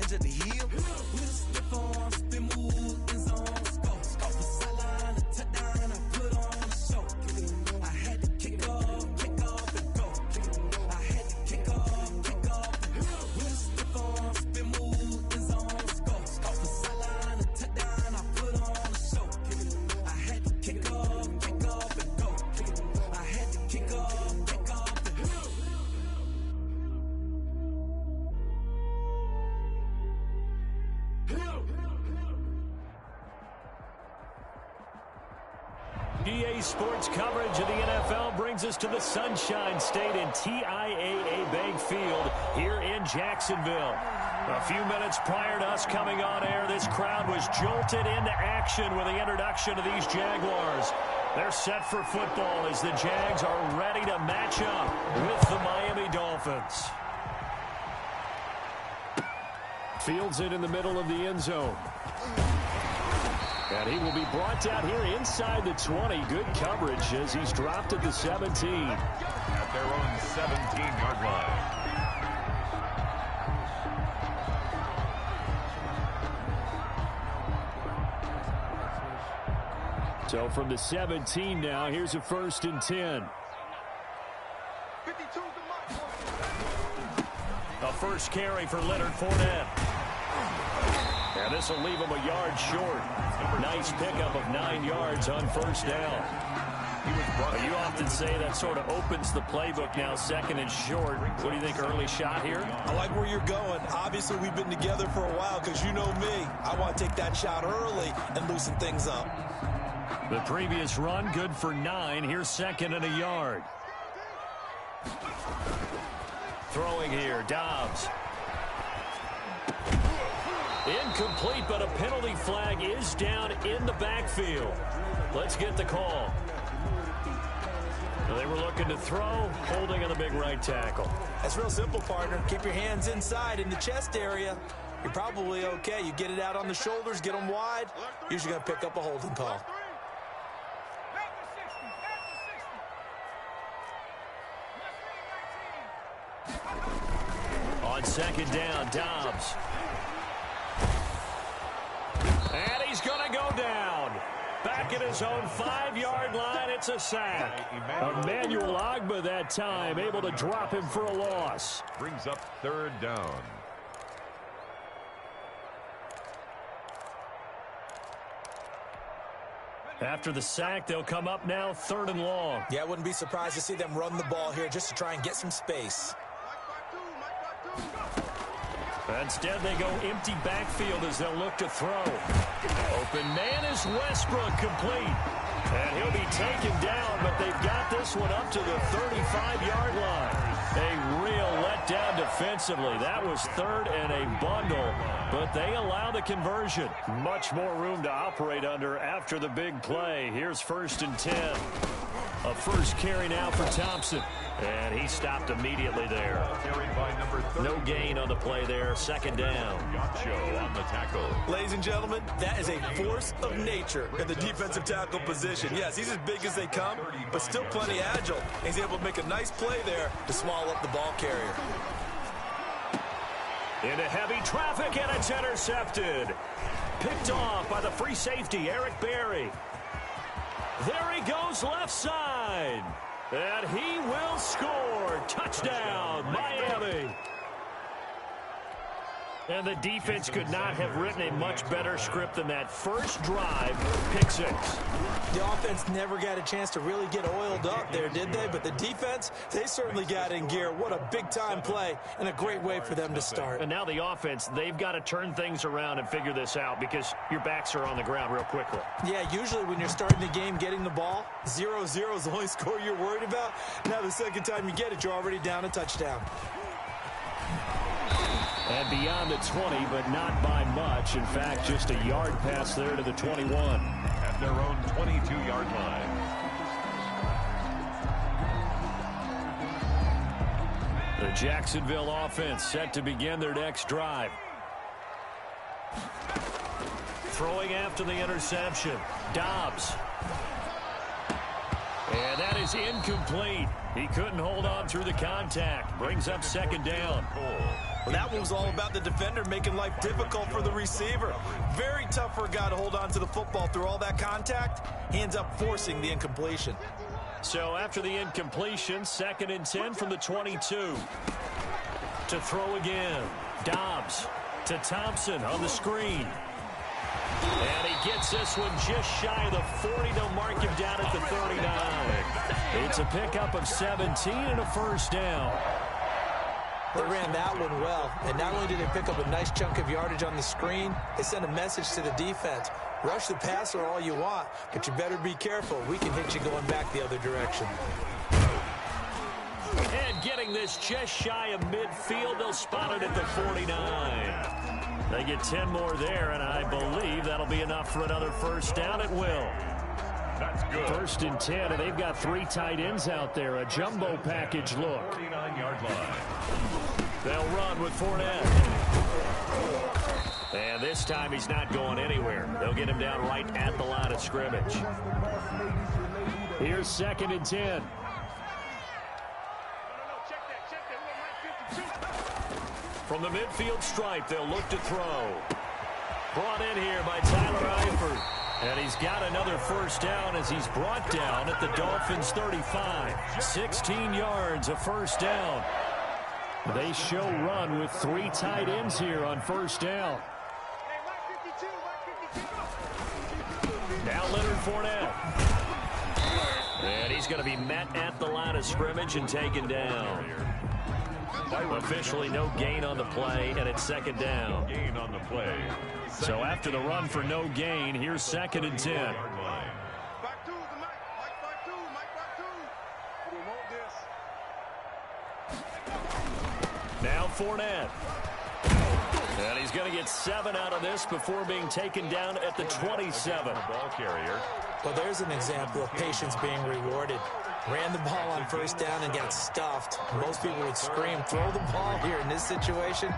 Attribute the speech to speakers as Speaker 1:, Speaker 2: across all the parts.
Speaker 1: edge of the hill. With a stiff arm, spin move, in zone, go. Off the sideline, a touchdown, I put on a show. I had to kick off, and go. I had to kick off, and go. With a stiff arm, spin move, in zone, go. Off the sideline, a touchdown, I put on a show. I had to kick off, and go. I had to kick off, and
Speaker 2: EA Sports coverage of the NFL brings us to the Sunshine State in TIAA Bank Field here in Jacksonville. A few minutes prior to us coming on air, this crowd was jolted into action with the introduction of these Jaguars. They're set for football as the Jags are ready to match up with the Miami Dolphins. Fields it in the middle of the end zone. And he will be brought down here inside the 20. Good coverage as he's dropped at the 17.
Speaker 3: At their own 17-yard line.
Speaker 2: So from the 17 now, here's a 1st and 10. A first carry for Leonard Fournette. And this will leave him a yard short. Nice pickup of 9 yards on first down. You often say that sort of opens the playbook now, 2nd and short. What do you think, early shot here?
Speaker 4: I like where you're going. Obviously, we've been together for a while because you know me. I want to take that shot early and loosen things up.
Speaker 2: The previous run, good for 9. Here's 2nd and a yard. Throwing here, Dobbs. Incomplete, but a penalty flag is down in the backfield. Let's get the call. They were looking to throw, holding on the big right tackle.
Speaker 4: That's real simple, partner. Keep your hands inside in the chest area. You're probably okay. You get it out on the shoulders, get them wide. Usually going to pick up a holding call.
Speaker 2: On 2nd down, Dobbs. And he's going to go down. Back at his own 5-yard line, it's a sack. Emmanuel Ogbah that time, able to drop him for a loss.
Speaker 3: Brings up 3rd down.
Speaker 2: After the sack, they'll come up now 3rd and long.
Speaker 4: Yeah, I wouldn't be surprised to see them run the ball here just to try and get some space.
Speaker 2: Instead, they go empty backfield as they'll look to throw. Open man is Westbrook, complete. And he'll be taken down, but they've got this one up to the 35-yard line. A real letdown defensively. That was 3rd and a bundle, but they allow the conversion. Much more room to operate under after the big play. Here's 1st and 10. A first carry now for Thompson. And he stopped immediately there. No gain on the play there. 2nd down.
Speaker 3: Gacho on the tackle.
Speaker 4: Ladies and gentlemen, that is a force of nature in the defensive tackle position. Yes, he's as big as they come, but still plenty agile. He's able to make a nice play there to swallow up the ball carrier.
Speaker 2: Into heavy traffic, and it's intercepted. Picked off by the free safety, Eric Berry. There he goes left side. And he will score. Touchdown, Miami. And the defense could not have written a much better script than that first drive, pick 6.
Speaker 4: The offense never got a chance to really get oiled up there, did they? But the defense, they certainly got in gear. What a big-time play and a great way for them to start.
Speaker 2: And now the offense, they've got to turn things around and figure this out because your backs are on the ground real quickly.
Speaker 4: Yeah, usually when you're starting the game getting the ball, 0-0 is the only score you're worried about. Now the second time you get it, you're already down a touchdown.
Speaker 2: And beyond the 20, but not by much. In fact, just a yard pass there to the 21.
Speaker 3: At their own 22-yard line.
Speaker 2: The Jacksonville offense set to begin their next drive. Throwing after the interception. Dobbs. And that is incomplete. He couldn't hold on through the contact. Brings up second down.
Speaker 4: Well, that one was all about the defender making life difficult for the receiver. Very tough for a guy to hold on to the football through all that contact. He ends up forcing the incompletion.
Speaker 2: So after the incompletion, 2nd and 10 from the 22. To throw again. Dobbs to Thompson on the screen. And he gets this one just shy of the 40. They'll mark him down at the 39. It's a pickup of 17 and a first down.
Speaker 4: They ran that one well, and not only did they pick up a nice chunk of yardage on the screen, they sent a message to the defense. Rush the passer all you want, but you better be careful. We can hit you going back the other direction.
Speaker 2: And getting this just shy of midfield, they'll spot it at the 49. They get 10 more there, and I believe that'll be enough for another first down. It will.
Speaker 3: That's good.
Speaker 2: 1st and 10, and they've got 3 tight ends out there. A jumbo package look.
Speaker 3: 49-yard line.
Speaker 2: They'll run with Fournette. And this time he's not going anywhere. They'll get him down right at the line of scrimmage. Here's 2nd and 10. From the midfield stripe, they'll look to throw. Brought in here by Tyler Eifert. And he's got another first down as he's brought down at the Dolphins' 35. 16 yards, a first down. They show run with 3 tight ends here on first down. Now Leonard Fournette. And he's going to be met at the line of scrimmage and taken down. Officially no gain on the play, and it's 2nd down.
Speaker 3: Gain on the play.
Speaker 2: So after the run for no gain, here's 2nd and 10. Now Fournette. And he's going to get 7 out of this before being taken down at the 27.
Speaker 3: Ball carrier.
Speaker 4: Well, there's an example of patience being rewarded. Ran the ball on first down and got stuffed. Most people would scream, throw the ball here. In this situation,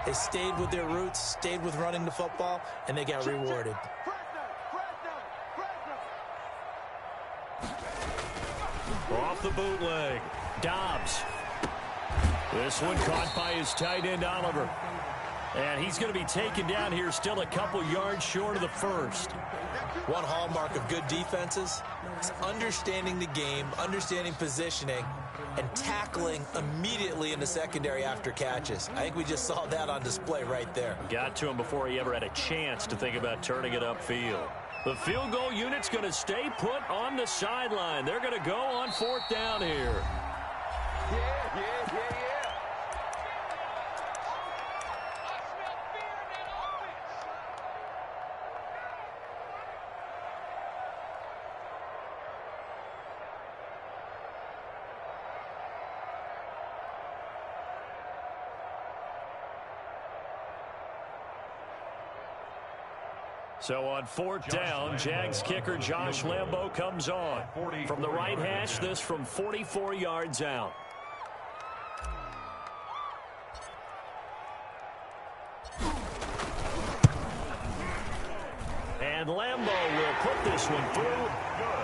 Speaker 4: they stayed with their roots, stayed with running the football, and they got rewarded.
Speaker 2: Off the bootleg. Dobbs. This one caught by his tight end, Oliver. And he's going to be taken down here still a couple yards short of the first.
Speaker 4: One hallmark of good defenses is understanding the game, understanding positioning, and tackling immediately in the secondary after catches. I think we just saw that on display right there.
Speaker 2: Got to him before he ever had a chance to think about turning it upfield. The field goal unit's going to stay put on the sideline. They're going to go on 4th down here.
Speaker 3: Yeah.
Speaker 2: So on 4th down, Jags kicker Josh Lambo comes on. From the right hash, this from 44 yards out. And Lambo will put this one through.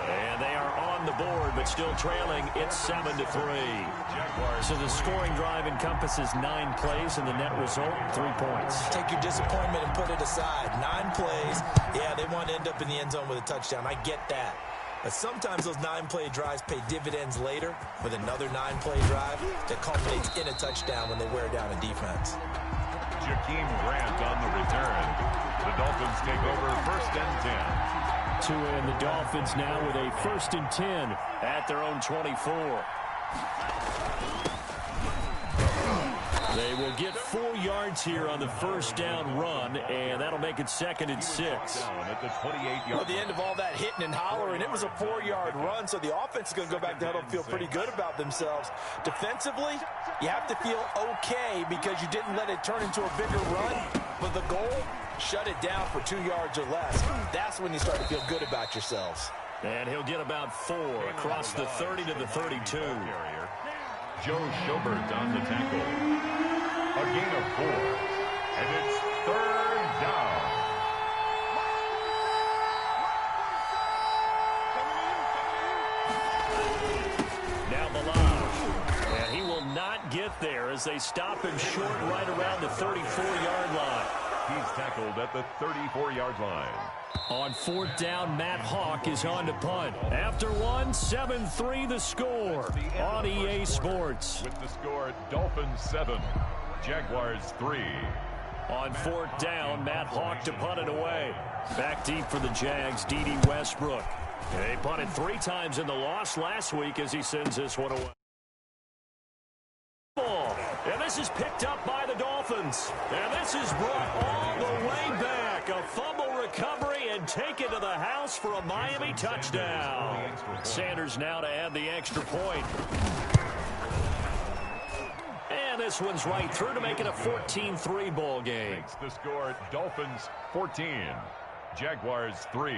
Speaker 2: And they are on the board, but still trailing. It's 7-3. So the scoring drive encompasses 9 plays, and the net result, 3 points.
Speaker 4: Take your disappointment and put it aside. 9 plays. Yeah, they want to end up in the end zone with a touchdown. I get that. But sometimes those 9-play drives pay dividends later with another 9-play drive that culminates in a touchdown when they wear down a defense.
Speaker 3: Jakeem Grant on the return. The Dolphins take over 1st and 10.
Speaker 2: And the Dolphins now with a 1st and 10 at their own 24. They will get 4 yards here on the first down run, and that'll make it 2nd and 6.
Speaker 3: At the 28-yard
Speaker 4: Well, at the end of all that hitting and hollering, it was a 4-yard run, so the offense is going to go back to huddle and feel pretty good about themselves. Defensively, you have to feel okay because you didn't let it turn into a bigger run, but the goal, shut it down for 2 yards or less. That's when you start to feel good about yourselves.
Speaker 2: And he'll get about 4 across the 30 to the 32.
Speaker 3: Joe Schobert on the tackle. A gain of 4. And it's 3rd down.
Speaker 2: as they stop him short right around the 34-yard line.
Speaker 3: He's tackled at the 34-yard line.
Speaker 2: On 4th down, Matt Hawk is on to punt. After one, 7-3 the score on EA Sports.
Speaker 3: With the score, Dolphins 7, Jaguars 3.
Speaker 2: On 4th down, Matt Hawk to punt it away. Back deep for the Jags, D.D. Westbrook. They punted 3 times in the loss last week as he sends this one away. And this is picked up by the Dolphins. And this is brought all the way back. A fumble recovery and taken to the house for a Miami touchdown. Sanders now to add the extra point. And this one's right through to make it a 14-3 ball game.
Speaker 3: Makes the score, Dolphins 14, Jaguars 3.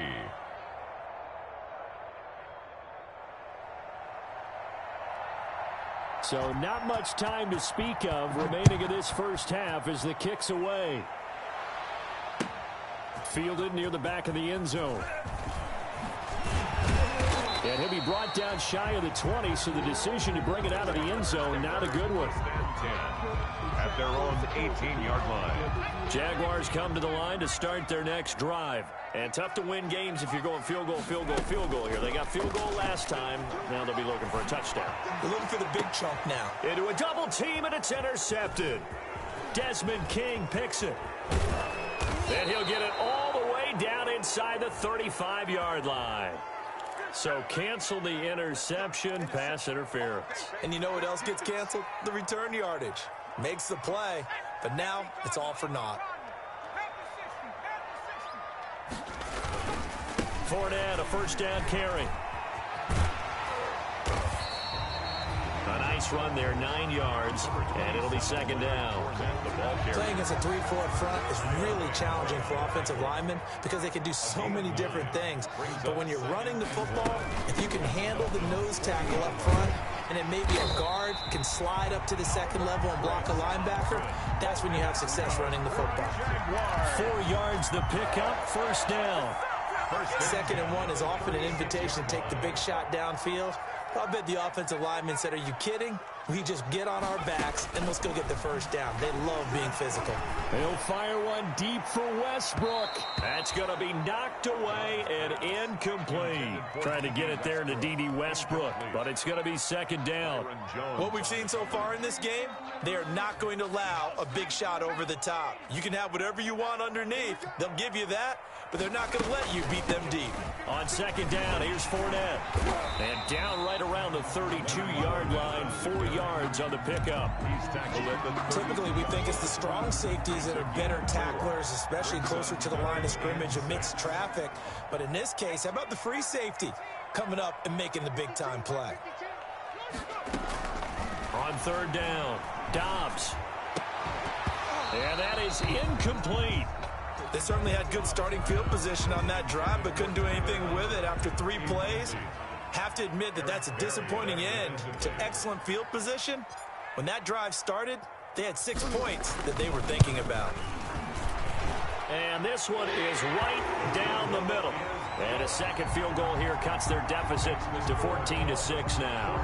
Speaker 2: So not much time to speak of remaining in this first half as the kick's away. Fielded near the back of the end zone. And he'll be brought down shy of the 20, so the decision to bring it out of the end zone, not a good one.
Speaker 3: At their own 18-yard line.
Speaker 2: Jaguars come to the line to start their next drive. And tough to win games if you're going field goal, field goal, field goal here. They got field goal last time. Now they'll be looking for a touchdown.
Speaker 4: They're looking for the big chunk now.
Speaker 2: Into a double team, and it's intercepted. Desmond King picks it. And he'll get it all the way down inside the 35-yard line. So cancel the interception, pass interference.
Speaker 4: And you know what else gets canceled? The return yardage. Makes the play, but now it's all for naught.
Speaker 2: Fournette, a first down carry. A nice run there, 9 yards, and it'll be second down.
Speaker 4: Playing against a 3-4 front is really challenging for offensive linemen because they can do so many different things. But when you're running the football, if you can handle the nose tackle up front, and then maybe a guard can slide up to the second level and block a linebacker, that's when you have success running the football.
Speaker 2: 4 yards the pickup, first down.
Speaker 4: Second and 1 is often an invitation to take the big shot downfield. I bet the offensive linemen said, are you kidding? We just get on our backs and let's go get the first down. They love being physical.
Speaker 2: He'll fire one deep for Westbrook. That's going to be knocked away and incomplete. Trying to get it there to D.D. Westbrook, but it's going to be second down.
Speaker 4: What we've seen so far in this game, they are not going to allow a big shot over the top. You can have whatever you want underneath. They'll give you that, but they're not going to let you beat them deep.
Speaker 2: On second down, here's Fournette. And down right around the 32-yard line, 4 yards on the pickup.
Speaker 3: He's tackled at the
Speaker 4: Typically, we think it's the strong safeties that are better tacklers, especially closer to the line of scrimmage amidst traffic. But in this case, how about the free safety coming up and making the big-time play?
Speaker 2: On third down, Dobbs. And that is incomplete.
Speaker 4: They certainly had good starting field position on that drive, but couldn't do anything with it after 3 plays. Have to admit that that's a disappointing end to excellent field position. When that drive started, they had 6 points that they were thinking about.
Speaker 2: And this one is right down the middle. And a second field goal here cuts their deficit to 14-6 now.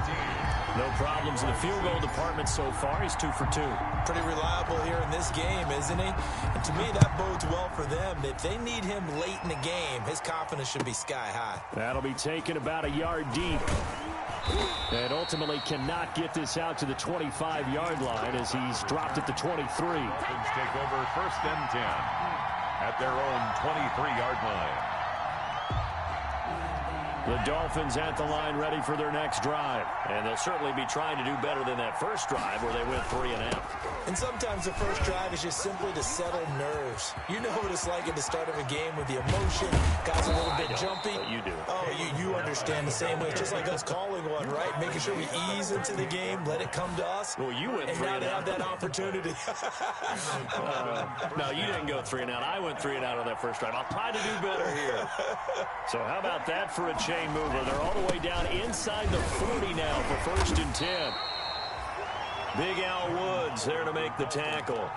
Speaker 2: No problems in the field goal department so far. He's 2 for 2.
Speaker 4: Pretty reliable here in this game, isn't he? And to me, that bodes well for them. If they need him late in the game, his confidence should be sky high.
Speaker 2: That'll be taken about a yard deep. And ultimately cannot get this out to the 25-yard line as he's dropped at the 23.
Speaker 3: Dolphins take over first and 10 at their own 23-yard line.
Speaker 2: The Dolphins at the line ready for their next drive. And they'll certainly be trying to do better than that first drive where they went 3 and out.
Speaker 4: And sometimes the first drive is just simply to settle nerves. You know what it's like at the start of a game with the emotion. Guys a little bit jumpy.
Speaker 2: But you do.
Speaker 4: Oh, you understand the same way. It's just like us calling one, right? Making sure we ease into the game, let it come to us.
Speaker 2: Well, you went
Speaker 4: and
Speaker 2: 3
Speaker 4: now
Speaker 2: and
Speaker 4: they
Speaker 2: out.
Speaker 4: have that opportunity.
Speaker 2: No, you didn't go 3 and out. I went 3 and out on that first drive. I'll try to do better here. So how about that for a chain mover? They're all the way down inside the 40 now for first and 10. Big Al Woods there to make the tackle.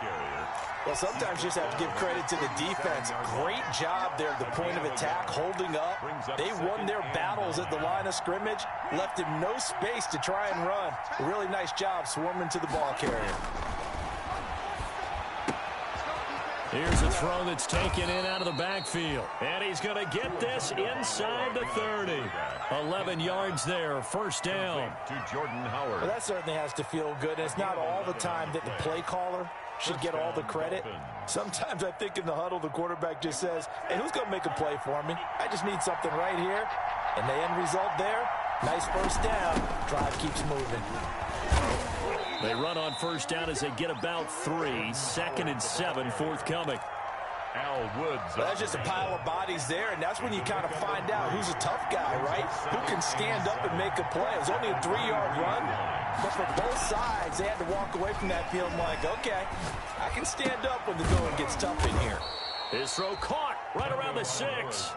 Speaker 4: Well, sometimes you just have to give credit to the defense. Great job there at the point of attack, holding up. They won their battles at the line of scrimmage, left him no space to try and run. A really nice job swarming to the ball carrier.
Speaker 2: Here's a throw that's taken in out of the backfield. And he's going to get this inside the 30. 11 yards there, first down.
Speaker 3: To Jordan Howard.
Speaker 4: Well, that certainly has to feel good. And it's not all the time that the play caller should get all the credit. Sometimes I think in the huddle, the quarterback just says, hey, who's going to make a play for me? I just need something right here. And the end result there, nice first down. Drive keeps moving.
Speaker 2: They run on first down as they get about 3. 2nd and 7 forthcoming.
Speaker 3: Al Woods.
Speaker 4: Well, that's just a pile of bodies there, and that's when you kind of find out who's a tough guy, right? Who can stand up and make a play. It was only a 3-yard run, but for both sides, they had to walk away from that field like, okay, I can stand up when the going gets tough in here.
Speaker 2: His throw caught right around the 6.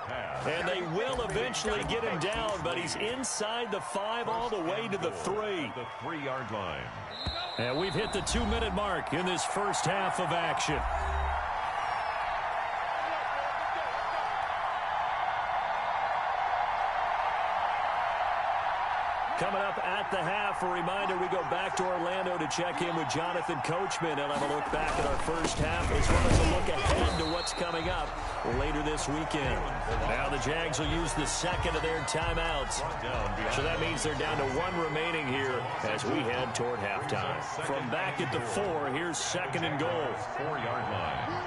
Speaker 2: And they will eventually get him down, but he's inside the 5 all the way to the 3.
Speaker 3: The 3-yard line.
Speaker 2: And we've hit the 2-minute mark in this first half of action. Coming up at the half, a reminder, we go back to Orlando to check in with Jonathan Coachman and have a look back at our first half as well as a look ahead to what's coming up later this weekend. Now the Jags will use the second of their timeouts. So that means they're down to 1 remaining here as we head toward halftime. From back at the 4, here's 2nd and goal.
Speaker 3: 4-yard line.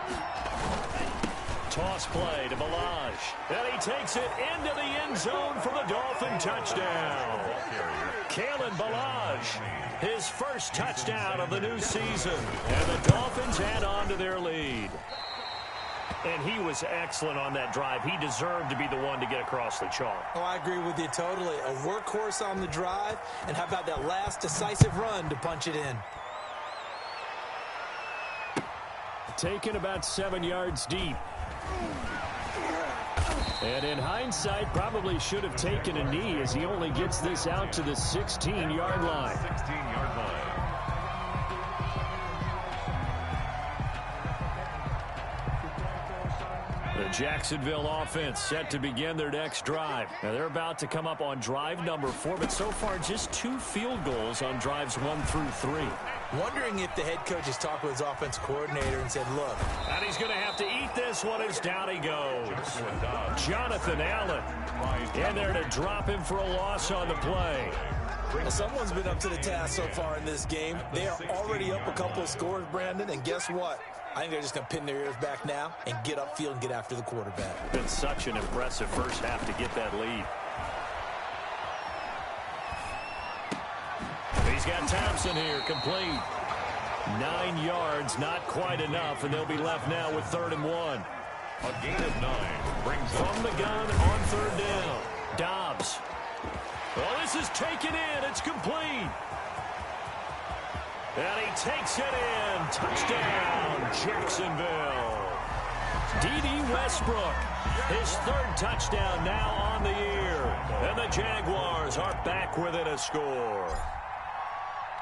Speaker 2: Toss play to Balaj. And he takes it into the end zone for the Dolphin touchdown. Kalen Balaj, his first touchdown of the new season. And the Dolphins add on to their lead. And he was excellent on that drive. He deserved to be the one to get across the chalk.
Speaker 4: Oh, I agree with you totally. A workhorse on the drive. And how about that last decisive run to punch it in?
Speaker 2: Taken about 7 yards deep. And in hindsight, probably should have taken a knee as he only gets this out to the 16-yard line.
Speaker 3: 16-yard line.
Speaker 2: The Jacksonville offense set to begin their next drive. Now they're about to come up on drive number 4, but so far just 2 field goals on drives 1 through 3.
Speaker 4: Wondering if the head coach has talked with his offense coordinator and said, look.
Speaker 2: And he's going to have to eat this one as down he goes. Jonathan Allen in there to drop him for a loss on the play.
Speaker 4: Well, someone's been up to the task so far in this game. They are already up a couple of scores, Brandon, and guess what? I think they're just going to pin their ears back now and get upfield and get after the quarterback.
Speaker 2: Been such an impressive first half to get that lead. He's got Thompson here, complete. 9 yards, not quite enough, and they'll be left now with 3rd and 1.
Speaker 3: A gain of 9 brings
Speaker 2: from the gun on 3rd down. Dobbs. Well, this is taken in. It's complete. And he takes it in. Touchdown, Jacksonville. D.D. Westbrook, his 3rd touchdown now on the year. And the Jaguars are back within a score.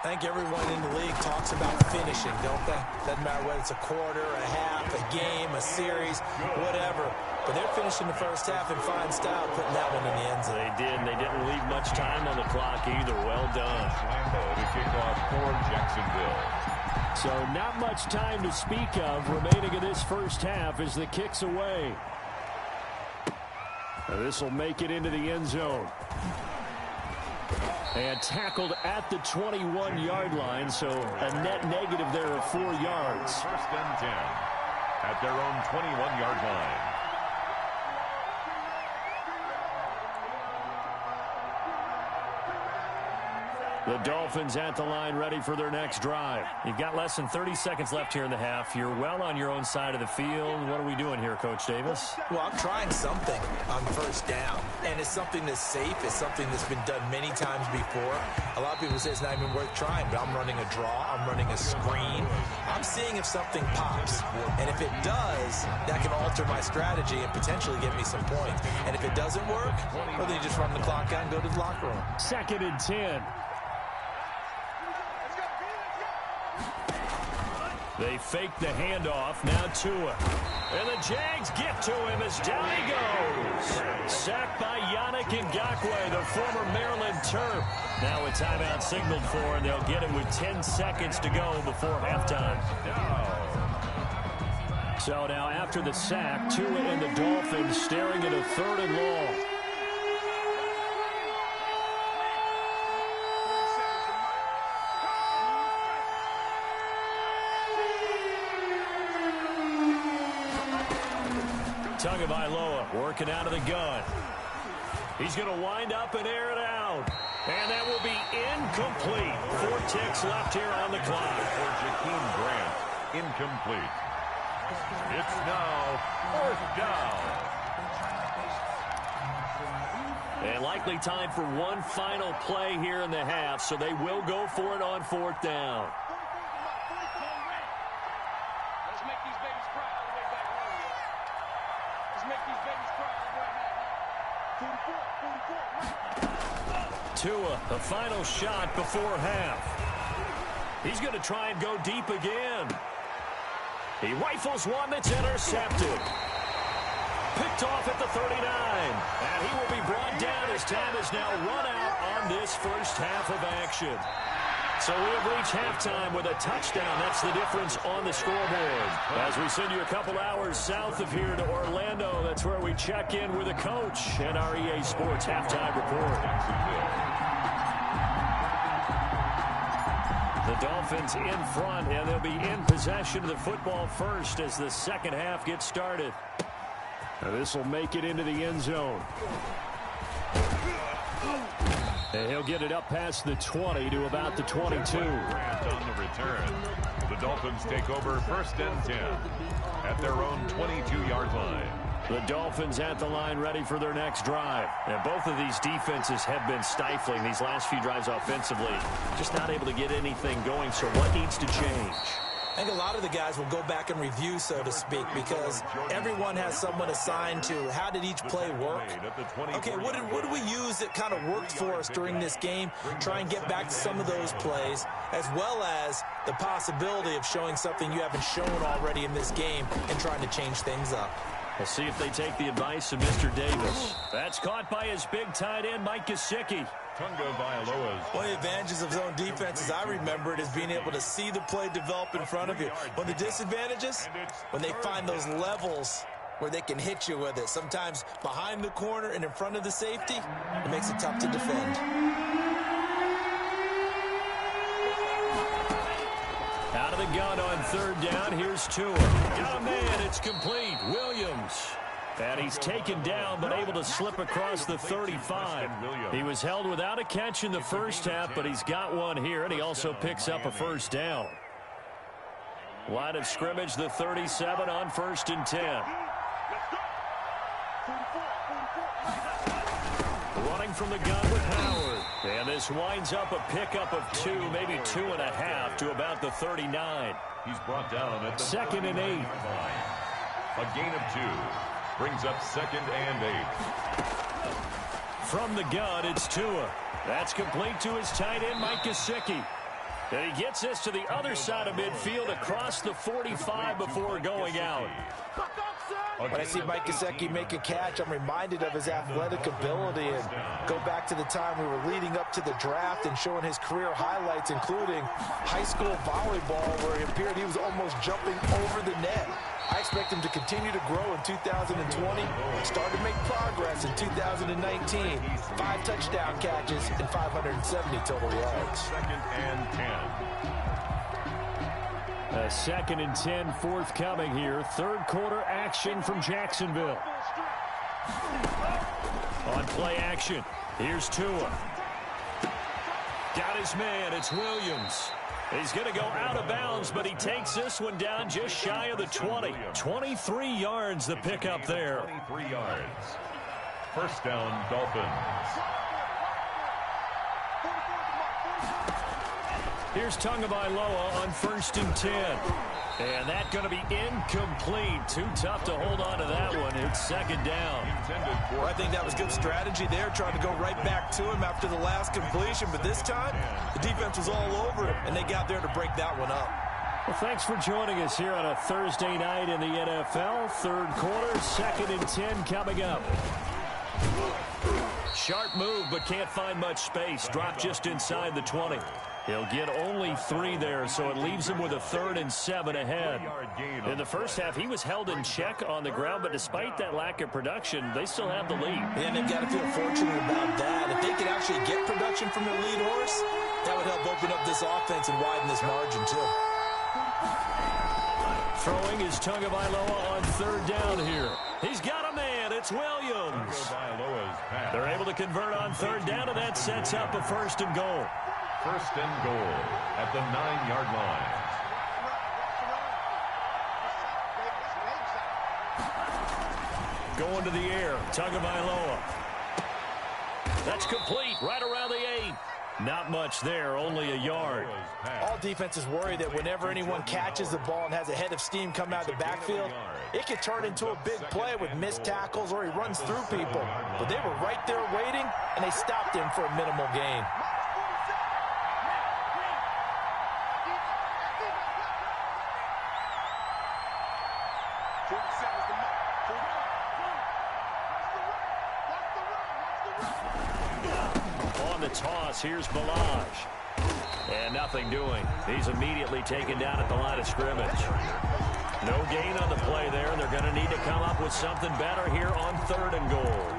Speaker 4: I think everyone in the league talks about finishing, don't they? Doesn't matter whether it's a quarter, a half, a game, a series, whatever. But they're finishing the first half in fine style, putting that one in the end zone.
Speaker 2: They did, and they didn't leave much time on the clock either. Well done.
Speaker 3: to kick off for Jacksonville.
Speaker 2: So not much time to speak of remaining in this first half as the kick's away. This will make it into the end zone. And tackled at the 21-yard line, so a net negative there of 4 yards.
Speaker 3: 1st and 10 at their own 21-yard line.
Speaker 2: The Dolphins at the line ready for their next drive. You've got less than 30 seconds left here in the half. You're well on your own side of the field. What are we doing here, Coach Davis?
Speaker 4: Well, I'm trying something on 1st down, and it's something that's safe. It's something that's been done many times before. A lot of people say it's not even worth trying, but I'm running a draw. I'm running a screen. I'm seeing if something pops, and if it does, that can alter my strategy and potentially get me some points. And if it doesn't work, well, then you just run the clock out and go to the locker room.
Speaker 2: 2nd and 10. They fake the handoff. Now Tua. And the Jags get to him as down he goes. Sacked by Yannick Ngakoue, the former Maryland Terp. Now a timeout signaled for, and they'll get it with 10 seconds to go before halftime. So now after the sack, Tua and the Dolphins staring at a 3rd and long. Tagovailoa working out of the gun. He's going to wind up and air it out. And that will be incomplete. 4 ticks left here on the clock.
Speaker 3: For Jakeem Grant, incomplete. It's now 4th down.
Speaker 2: And likely time for one final play here in the half, so they will go for it on 4th down. Tua, the final shot before half. He's going to try and go deep again. He rifles one that's intercepted. Picked off at the 39. And he will be brought down as time is now run out on this first half of action. So we have reached halftime with a touchdown. That's the difference on the scoreboard. As we send you a couple hours south of here to Orlando, that's where we check in with the coach and our EA Sports halftime report. The Dolphins in front, and they'll be in possession of the football first as the second half gets started. Now this will make it into the end zone. And he'll get it up past the 20 to about the 22.
Speaker 3: On the return, the Dolphins take over 1st and 10 at their own 22-yard line.
Speaker 2: The Dolphins at the line ready for their next drive. And both of these defenses have been stifling these last few drives offensively. Just not able to get anything going, so what needs to change?
Speaker 4: I think a lot of the guys will go back and review, so to speak, because everyone has someone assigned to how did each play work. Okay, what did we use that kind of worked for us during this game? Try and get back to some of those plays, as well as the possibility of showing something you haven't shown already in this game and trying to change things up.
Speaker 2: We'll see if they take the advice of Mr. Davis. That's caught by his big tight end, Mike Gesicki.
Speaker 3: Tagovailoa's
Speaker 4: One of the advantages of zone defense, as I remember it, is being able to see the play develop in front of you. One of the disadvantages, when they find those levels where they can hit you with it, sometimes behind the corner and in front of the safety, it makes it tough to defend.
Speaker 2: Out of the gun on 3rd down. Here's Tua. Got a man. It's complete. Williams. And he's taken down, but able to slip across the 35. He was held without a catch in the first half, but he's got one here, and he also picks up a 1st down. Line of scrimmage, the 37 on 1st and 10. Running from the gun with Howard. And this winds up a pickup of 2, maybe 2.5 to about the 39.
Speaker 3: He's brought down at the
Speaker 2: 2nd and 8.
Speaker 3: A gain of 2 brings up 2nd and 8.
Speaker 2: From the gun, it's Tua. That's complete to his tight end, Mike Gesicki. And he gets this to the other side of midfield across the 45 before going out.
Speaker 4: When I see Mike Gesicki make a catch, I'm reminded of his athletic ability and go back to the time we were leading up to the draft and showing his career highlights, including high school volleyball, where it appeared he was almost jumping over the net. I expect him to continue to grow in 2020, start to make progress in 2019. 5 touchdown catches and 570 total yards.
Speaker 3: 2nd and 10.
Speaker 2: A 2nd and 10 forthcoming here. 3rd quarter action from Jacksonville. On play action, here's Tua. Got his man, it's Williams. He's going to go out of bounds, but he takes this one down just shy of the 20. 23 yards the pickup there.
Speaker 3: 23 yards. 1st down, Dolphins.
Speaker 2: Here's Tagovailoa on 1st and 10. And that's going to be incomplete. Too tough to hold on to that one. It's 2nd down.
Speaker 4: Well, I think that was good strategy there, trying to go right back to him after the last completion. But this time, the defense was all over him, and they got there to break that one up.
Speaker 2: Well, thanks for joining us here on a Thursday night in the NFL. Third quarter, 2nd and 10 coming up. Sharp move, but can't find much space. Dropped just inside the 20. He'll get only 3 there, so it leaves him with a 3rd and 7 ahead. In the first half, he was held in check on the ground, but despite that lack of production, they still have the lead.
Speaker 4: And they've got to feel fortunate about that. If they could actually get production from their lead horse, that would help open up this offense and widen this margin, too.
Speaker 2: Throwing is Tagovailoa on 3rd down here. He's got a man. It's Williams. They're able to convert on 3rd down, and that sets up a 1st and goal.
Speaker 3: 1st and goal at the 9-yard line.
Speaker 2: Going to the air, Tagovailoa. That's complete, right around the 8. Not much there, only a yard.
Speaker 4: All defenses worry that whenever anyone catches the ball and has a head of steam come out of the backfield, it could turn into a big play with missed tackles or he runs through people. But they were right there waiting, and they stopped him for a minimal gain.
Speaker 2: On the toss, here's Balaj. And nothing doing. He's immediately taken down at the line of scrimmage. No gain on the play there, and they're going to need to come up with something better here on 3rd and goal.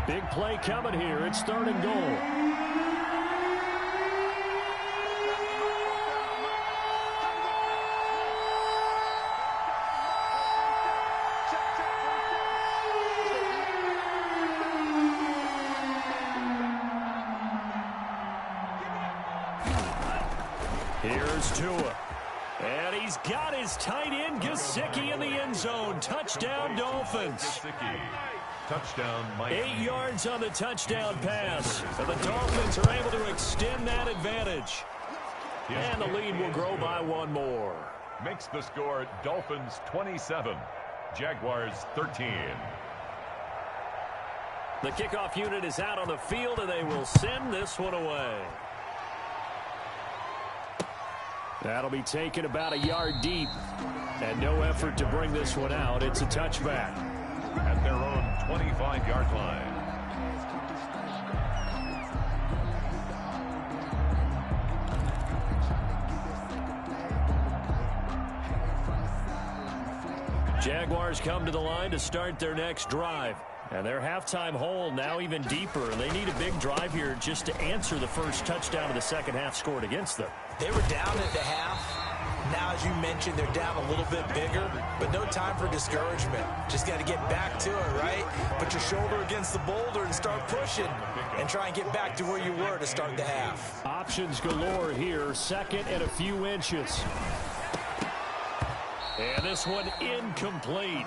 Speaker 2: Big play coming here. It's 3rd and goal. Here's Tua. And he's got his tight end, Gesicki, in the end zone. Touchdown, Dolphins.
Speaker 3: Touchdown, Mike.
Speaker 2: 8 yards on the touchdown pass. And the Dolphins are able to extend that advantage. And the lead will grow by 1 more.
Speaker 3: Makes the score Dolphins 27, Jaguars 13.
Speaker 2: The kickoff unit is out on the field, and they will send this one away. That'll be taken about a yard deep. And no effort to bring this one out. It's a touchback.
Speaker 3: At their own 25-yard line.
Speaker 2: Jaguars come to the line to start their next drive. And their halftime hole now even deeper. They need a big drive here just to answer the first touchdown of the second half scored against them.
Speaker 4: They were down at the half. Now, as you mentioned, they're down a little bit bigger, but no time for discouragement. Just got to get back to it, right? Put your shoulder against the boulder and start pushing and try and get back to where you were to start the half.
Speaker 2: Options galore here. 2nd and a few inches. And this one incomplete.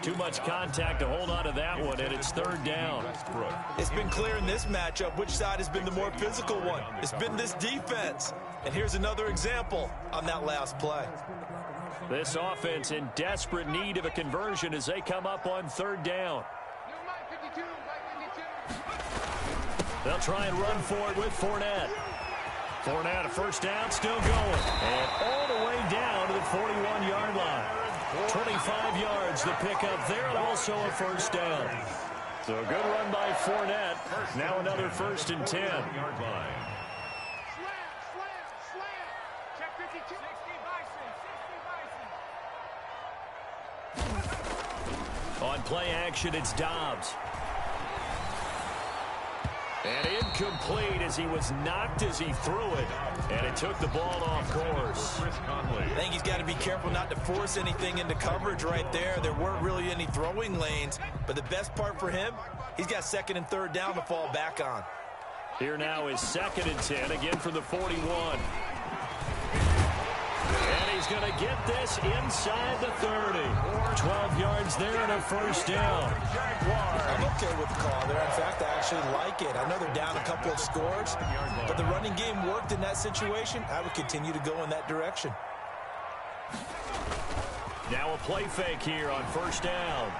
Speaker 2: Too much contact to hold on to that one, and it's 3rd down.
Speaker 4: It's been clear in this matchup which side has been the more physical one. It's been this defense. And here's another example on that last play.
Speaker 2: This offense in desperate need of a conversion as they come up on 3rd down. They'll try and run for it with Fournette. Fournette, a 1st down, still going. And all the way down to the 41-yard line. 25 yards the pickup there, and also a 1st down. So a good run by Fournette. Now another 1st and 10. On play action, it's Dobbs. And incomplete as he was knocked as he threw it. And it took the ball off course.
Speaker 4: I think he's got to be careful not to force anything into coverage right there. There weren't really any throwing lanes. But the best part for him, he's got 2nd and 3rd down to fall back on.
Speaker 2: Here now is 2nd and 10, again from the 41. And he's going to get this inside the 30. 12 yards there and a 1st down.
Speaker 4: I'm okay with the call there. In fact, I actually like it. I know they're down a couple of scores, but the running game worked in that situation. I would continue to go in that direction.
Speaker 2: Now a play fake here on 1st down.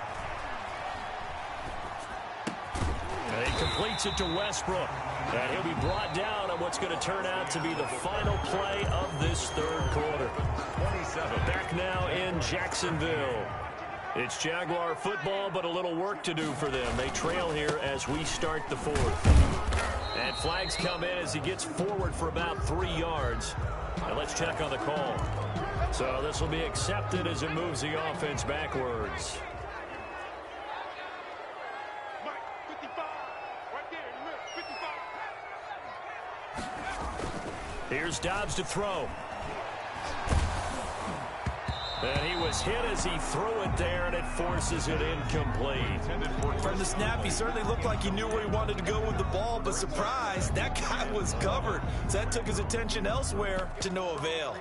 Speaker 2: And he completes it to Westbrook. And he'll be brought down on what's going to turn out to be the final play of this third quarter.
Speaker 3: 27.
Speaker 2: Back now in Jacksonville. It's Jaguar football, but a little work to do for them. They trail here as we start the fourth. And flags come in as he gets forward for about 3 yards. And let's check on the call. So this will be accepted as it moves the offense backwards. Here's Dobbs to throw. And he was hit as he threw it there, and it forces it incomplete.
Speaker 4: From the snap, he certainly looked like he knew where he wanted to go with the ball, but surprise, that guy was covered. So that took his attention elsewhere to no avail.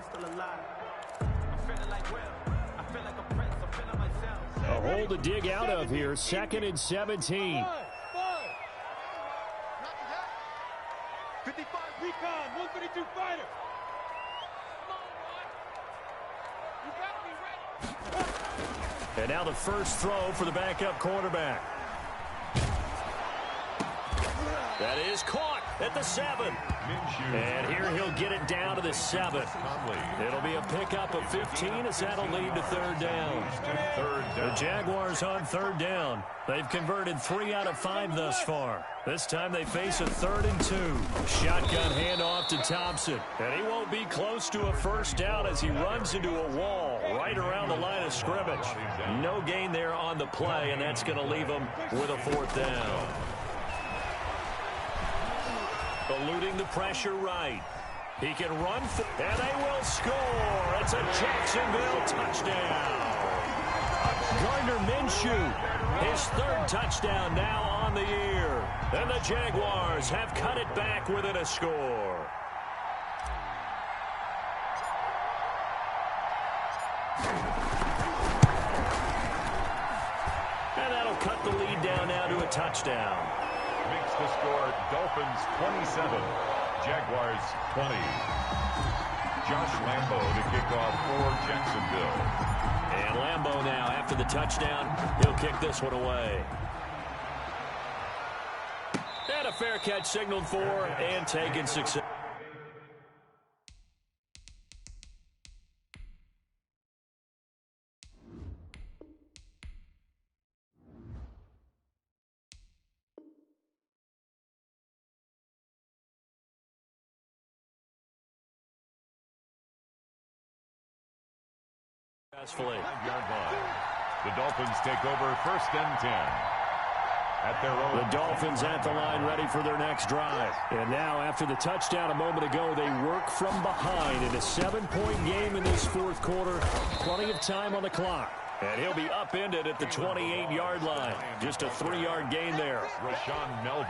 Speaker 2: A hole to dig out of here, 2nd and 17.
Speaker 5: 55 recon, 132 fighter.
Speaker 2: And now the first throw for the backup quarterback. That is caught at the 7. And here he'll get it down to the 7. It'll be a pickup of 15 as that'll lead to third down. The Jaguars on third down. They've converted 3 out of 5 thus far. This time they face a 3rd and 2. Shotgun handoff to Thompson. And he won't be close to a first down as he runs into a wall right around the line of scrimmage. No gain there on the play, and that's going to leave him with a 4th down. Eluding the pressure right. He can run, and they will score. It's a Jacksonville touchdown. Gardner Minshew, his 3rd touchdown now on the year. And the Jaguars have cut it back within a score. And that'll cut the lead down now to a touchdown.
Speaker 3: Makes the score Dolphins 27, Jaguars 20. Josh Lambo to kick off for Jacksonville.
Speaker 2: And Lambo now, after the touchdown, he'll kick this one away. And a fair catch signaled for and taken success.
Speaker 3: Yard line. The Dolphins take over 1st and 10. At their own.
Speaker 2: The Dolphins at the line ready for their next drive. And now after the touchdown a moment ago, they work from behind in a 7-point game in this 4th quarter. Plenty of time on the clock. And he'll be upended at the 28-yard line. Just a 3-yard gain there.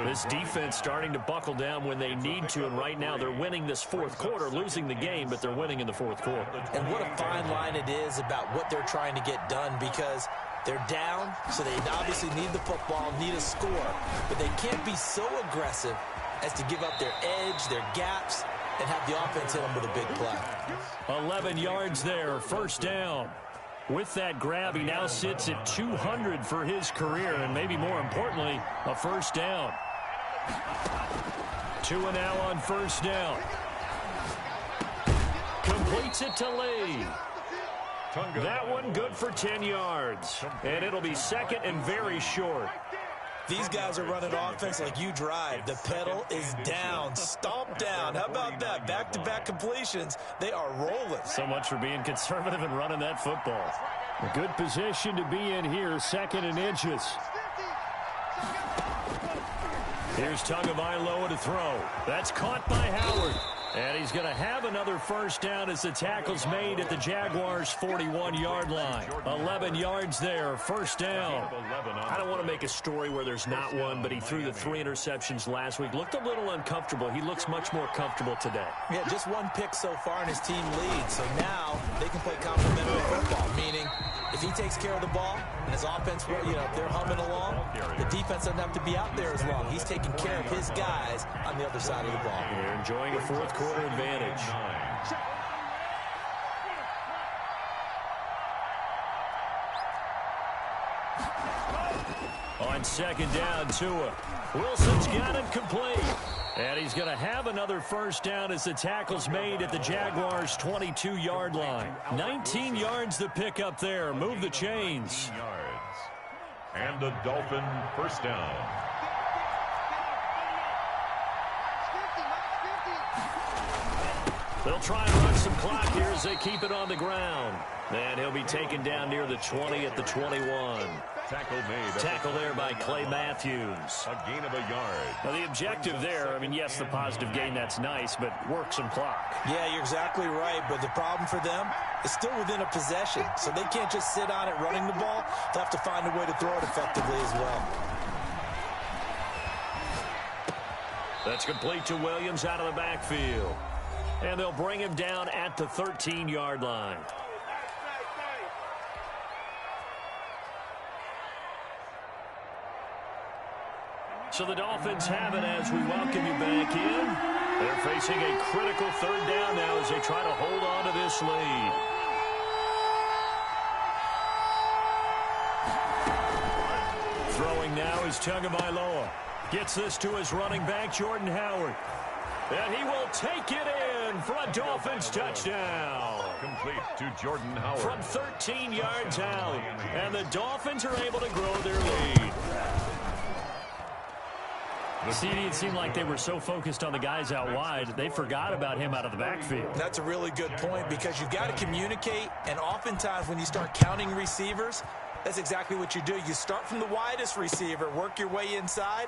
Speaker 2: This defense starting to buckle down when they need to, and right now they're winning this 4th quarter, losing the game, but they're winning in the 4th quarter.
Speaker 4: And what a fine line it is about what they're trying to get done, because they're down, so they obviously need the football, need a score, but they can't be so aggressive as to give up their edge, their gaps, and have the offense hit them with a big play.
Speaker 2: 11 yards there, 1st down. With that grab, he now sits at 200 for his career, and maybe more importantly, a 1st down. 2 now on 1st down. Completes it to Lee. That one good for 10 yards, and it'll be 2nd and very short.
Speaker 4: These guys are running offense like you drive. The pedal is down, stomp down. How about that? Back-to-back completions. They are rolling.
Speaker 2: So much for being conservative and running that football. A good position to be in here, 2nd and inches. Here's Tagovailoa to throw. That's caught by Howard. And he's going to have another 1st down as the tackle's made at the Jaguars' 41-yard line. 11 yards there, 1st down. I don't want to make a story where there's not one, but he threw the 3 interceptions last week. Looked a little uncomfortable. He looks much more comfortable today.
Speaker 4: Yeah, just 1 pick so far, and his team leads. So now they can play complementary football, meaning if he takes care of the ball and his offense, you know, if they're humming along, the defense doesn't have to be out there as long. He's taking care of his guys on the other side of the ball.
Speaker 2: They're enjoying a 4th quarter advantage. On second down, Tua. Wilson's got it complete. And he's going to have another first down as the tackle's made at the Jaguars' 22-yard line. 19 yards to pick up there. Move the chains.
Speaker 3: Yards. And a Dolphin first down.
Speaker 2: They'll try and run some clock here as they keep it on the ground. And he'll be taken down near the 20 at the 21.
Speaker 3: Tackle made.
Speaker 2: Tackle there by Clay Matthews.
Speaker 3: A gain of a yard.
Speaker 2: Now the objective there, I mean, yes, the positive gain, that's nice, but work some clock.
Speaker 4: Yeah, you're exactly right, but the problem for them is still within a possession, so they can't just sit on it running the ball. They'll have to find a way to throw it effectively as well.
Speaker 2: That's complete to Williams out of the backfield. And they'll bring him down at the 13-yard line. So the Dolphins have it as we welcome you back in. They're facing a critical third down now as they try to hold on to this lead. Throwing now is Tagovailoa. Gets this to his running back, Jordan Howard. And he will take it in for a Dolphins touchdown.
Speaker 3: Complete to Jordan Howard.
Speaker 2: From 13 yards out. And the Dolphins are able to grow their lead. It seemed like they were so focused on the guys out wide, they forgot about him out of the backfield.
Speaker 4: That's a really good point because you've got to communicate, and oftentimes when you start counting receivers, that's exactly what you do. You start from the widest receiver, work your way inside.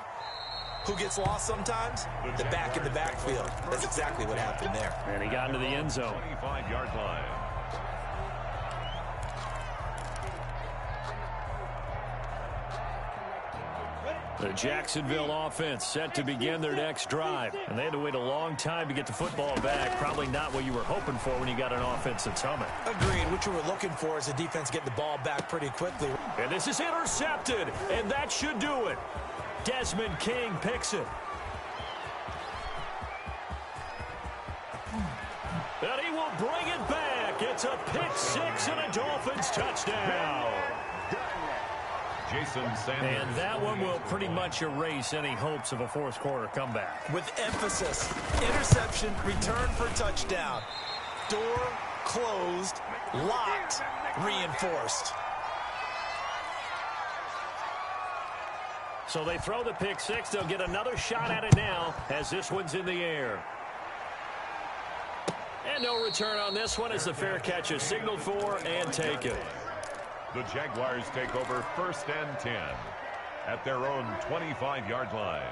Speaker 4: Who gets lost sometimes? The back in the backfield. That's exactly what happened there.
Speaker 2: And he got into the end zone.
Speaker 3: 25-yard line.
Speaker 2: The Jacksonville offense set to begin their next drive. And they had to wait a long time to get the football back. Probably not what you were hoping for when you got an offense that's humming.
Speaker 4: Agreed. What you were looking for is the defense get the ball back pretty quickly.
Speaker 2: And this is intercepted. And that should do it. Desmond King picks it. And he will bring it back. It's a pick six and a Dolphins touchdown.
Speaker 3: Jason Sanders.
Speaker 2: And that one will pretty much erase any hopes of a fourth quarter comeback.
Speaker 4: With emphasis, interception, return for touchdown. Door closed, locked, reinforced.
Speaker 2: So they throw the pick six. They'll get another shot at it now as this one's in the air. And no return on this one as the fair catch is signaled for and taken.
Speaker 3: The Jaguars take over first and 10 at their own 25-yard line.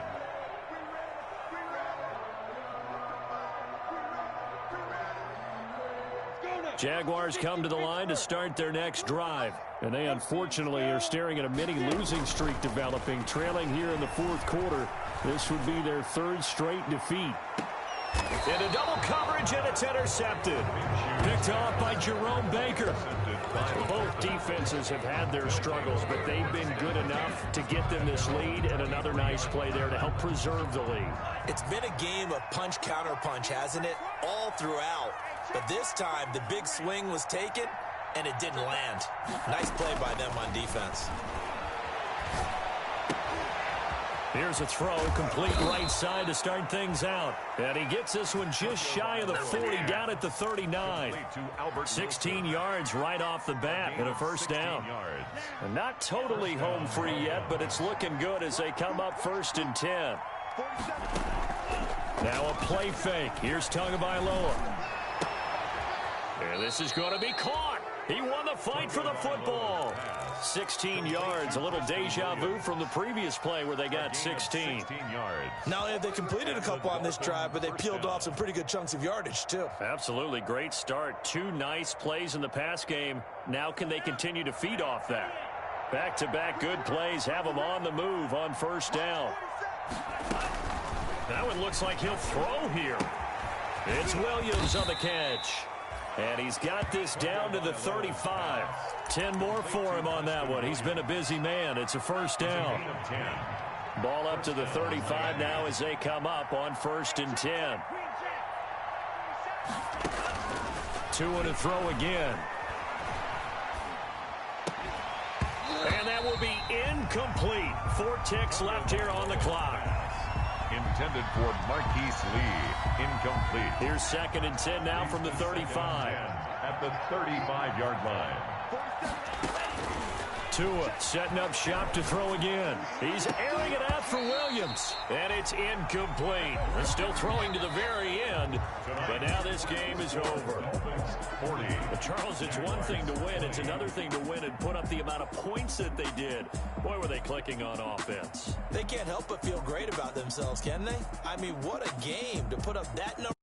Speaker 2: Jaguars come to the line to start their next drive. And they unfortunately are staring at a mini losing streak developing, trailing here in the fourth quarter. This would be their third straight defeat. And a double coverage, and it's intercepted. Picked off by Jerome Baker. Both defenses have had their struggles, but they've been good enough to get them this lead, and another nice play there to help preserve the lead.
Speaker 4: It's been a game of punch-counter-punch, hasn't it? All throughout. But this time, the big swing was taken, and it didn't land. Nice play by them on defense.
Speaker 2: Here's a throw, complete right side to start things out. And he gets this one just shy of the 40, down at the 39. 16 yards right off the bat and a first down. And not totally home free yet, but it's looking good as they come up first and 10. Now a play fake. Here's Tagovailoa. And this is going to be caught. He won the fight for the football. 16 yards, a little deja vu from the previous play where they got 16
Speaker 3: yards.
Speaker 4: Not only have they completed a couple on this drive, but they peeled off some pretty good chunks of yardage, too.
Speaker 2: Absolutely. Great start. Two nice plays in the pass game. Now can they continue to feed off that? Back-to-back good plays have them on the move on first down. That one looks like he'll throw here. It's Williams on the catch. And he's got this down to the 35. 10 more for him on that one. He's been a busy man. It's a first down. Ball up to the 35 now as they come up on first and 10. Two and a throw again. And that that will be incomplete. 4 ticks left here on the clock.
Speaker 3: Intended for Marquise Lee. Incomplete.
Speaker 2: Here's 2nd and 10 now from the 35.
Speaker 3: At the 35-yard line.
Speaker 2: Tua setting up shop to throw again. He's airing it out for Williams. And it's incomplete. They're still throwing to the very end. But now this game is over. But Charles, it's one thing to win. It's another thing to win and put up the amount of points that they did. Boy, were they clicking on offense.
Speaker 4: They can't help but feel great about themselves, can they? I mean, what a game to put up that number.